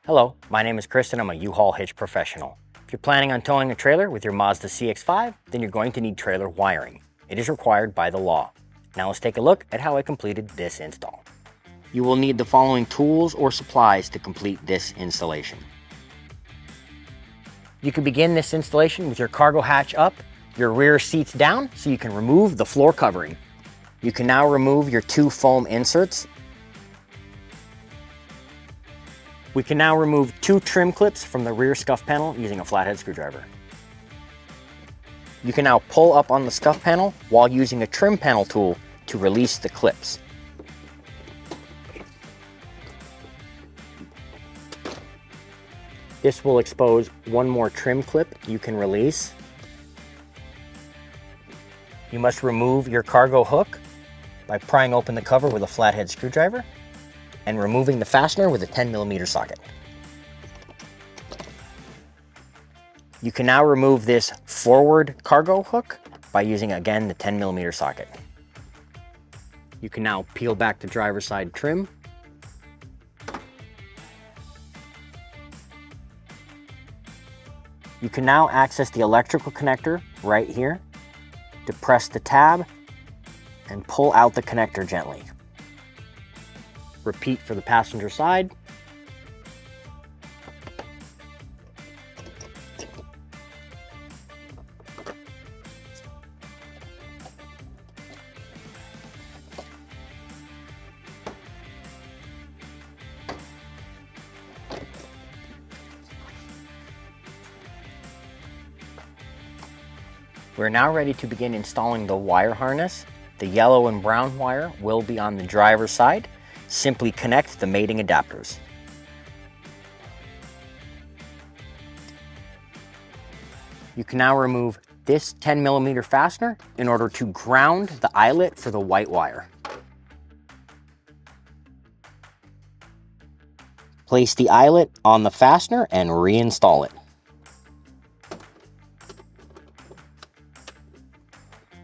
Hello, my name is Chris and I'm a U-Haul hitch professional. If you're planning on towing a trailer with your Mazda CX-5, then you're going to need trailer wiring. It is required by the law. Now let's take a look at how I completed this install. You will need the following tools or supplies to complete this installation. You can begin this installation with your cargo hatch up, your rear seats down so you can remove the floor covering. You can now remove your 2 foam inserts. We can now remove 2 trim clips from the rear scuff panel using a flathead screwdriver. You can now pull up on the scuff panel while using a trim panel tool to release the clips. This will expose one more trim clip you can release. You must remove your cargo hook by prying open the cover with a flathead screwdriver and removing the fastener with a 10mm socket. You can now remove this forward cargo hook by using, again, the 10mm socket. You can now peel back the driver's side trim. You can now access the electrical connector right here to press the tab and pull out the connector gently. Repeat for the passenger side. We're now ready to begin installing the wire harness. The yellow and brown wire will be on the driver's side. Simply connect the mating adapters. You can now remove this 10mm fastener in order to ground the eyelet for the white wire. Place the eyelet on the fastener and reinstall it.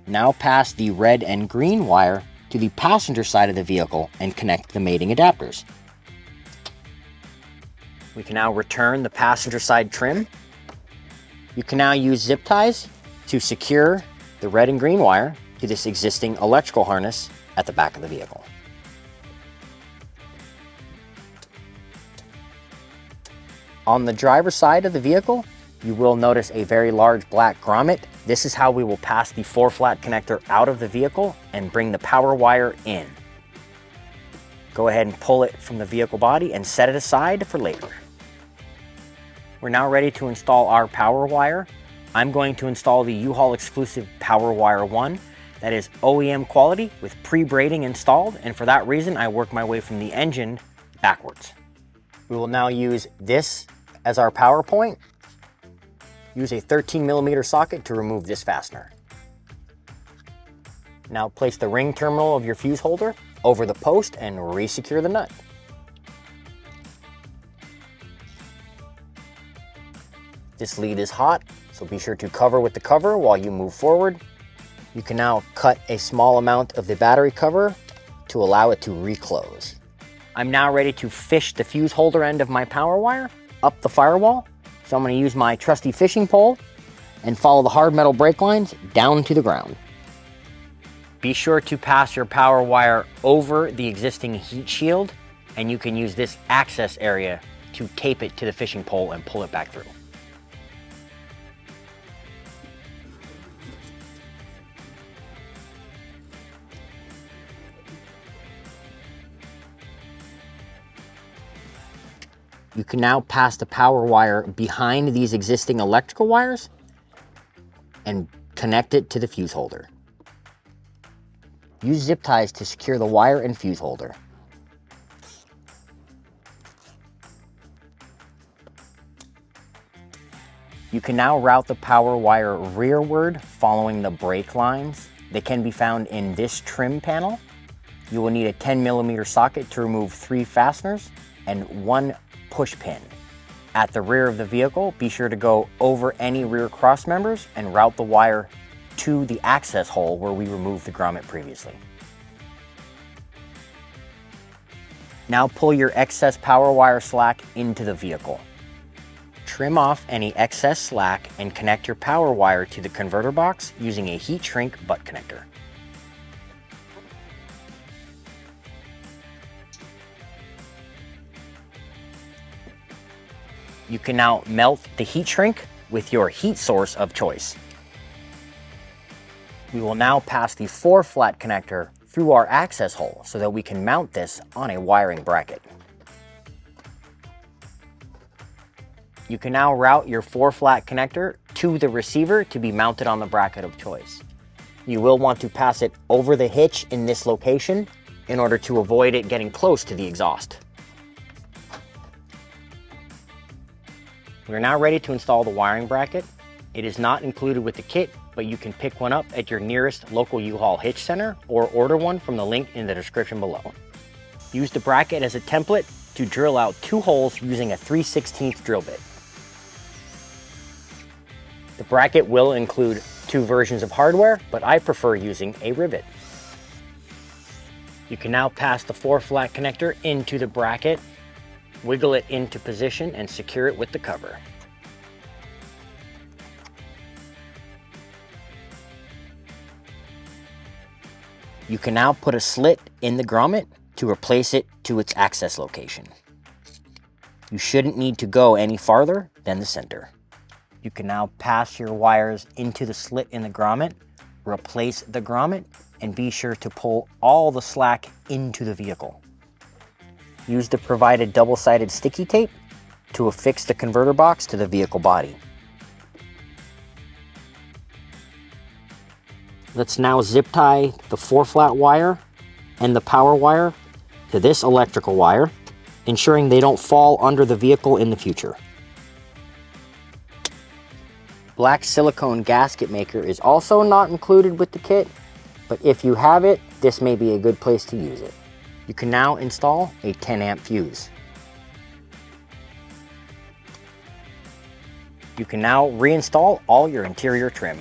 Now pass the red and green wire to the passenger side of the vehicle and connect the mating adapters. We can now return the passenger side trim. You can now use zip ties to secure the red and green wire to this existing electrical harness at the back of the vehicle. On the driver's side of the vehicle, you will notice a very large black grommet. This is how we will pass the 4-flat connector out of the vehicle and bring the power wire in. Go ahead and pull it from the vehicle body and set it aside for later. We're now ready to install our power wire. I'm going to install the U-Haul exclusive Power Wire 1. That is OEM quality with pre-braiding installed, and for that reason I work my way from the engine backwards. We will now use this as our power point. Use a 13mm socket to remove this fastener. Now place the ring terminal of your fuse holder over the post and re-secure the nut. This lead is hot, so be sure to cover with the cover while you move forward. You can now cut a small amount of the battery cover to allow it to reclose. I'm now ready to fish the fuse holder end of my power wire up the firewall. So I'm going to use my trusty fishing pole and follow the hard metal brake lines down to the ground. Be sure to pass your power wire over the existing heat shield, and you can use this access area to tape it to the fishing pole and pull it back through. You can now pass the power wire behind these existing electrical wires and connect it to the fuse holder. Use zip ties to secure the wire and fuse holder. You can now route the power wire rearward following the brake lines. They can be found in this trim panel. You will need a 10mm socket to remove 3 fasteners and 1 push pin. At the rear of the vehicle, be sure to go over any rear cross members and route the wire to the access hole where we removed the grommet previously. Now pull your excess power wire slack into the vehicle. Trim off any excess slack and connect your power wire to the converter box using a heat shrink butt connector. You can now melt the heat shrink with your heat source of choice. We will now pass the 4-flat connector through our access hole so that we can mount this on a wiring bracket. You can now route your 4-flat connector to the receiver to be mounted on the bracket of choice. You will want to pass it over the hitch in this location in order to avoid it getting close to the exhaust. We are now ready to install the wiring bracket. It is not included with the kit, but you can pick one up at your nearest local U-Haul hitch center or order one from the link in the description below. Use the bracket as a template to drill out 2 holes using a 3/16 drill bit. The bracket will include 2 versions of hardware, but I prefer using a rivet. You can now pass the 4-flat connector into the bracket, wiggle it into position, and secure it with the cover. You can now put a slit in the grommet to replace it to its access location. You shouldn't need to go any farther than the center. You can now pass your wires into the slit in the grommet, replace the grommet, and be sure to pull all the slack into the vehicle. Use the provided double-sided sticky tape to affix the converter box to the vehicle body. Let's now zip tie the 4-flat wire and the power wire to this electrical wire, ensuring they don't fall under the vehicle in the future. Black silicone gasket maker is also not included with the kit, but if you have it, this may be a good place to use it. You can now install a 10-amp fuse. You can now reinstall all your interior trim.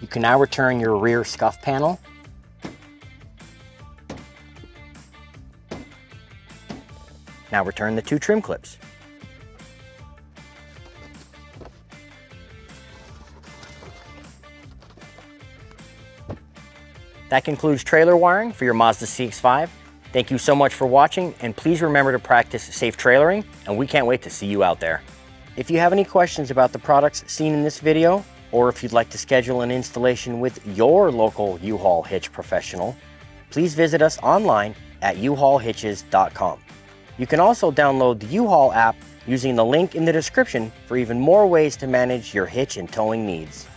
You can now return your rear scuff panel. Now return the 2 trim clips. That concludes trailer wiring for your Mazda CX-5. Thank you so much for watching, and please remember to practice safe trailering, and we can't wait to see you out there. If you have any questions about the products seen in this video, or if you'd like to schedule an installation with your local U-Haul hitch professional, please visit us online at uhaulhitches.com. You can also download the U-Haul app using the link in the description for even more ways to manage your hitch and towing needs.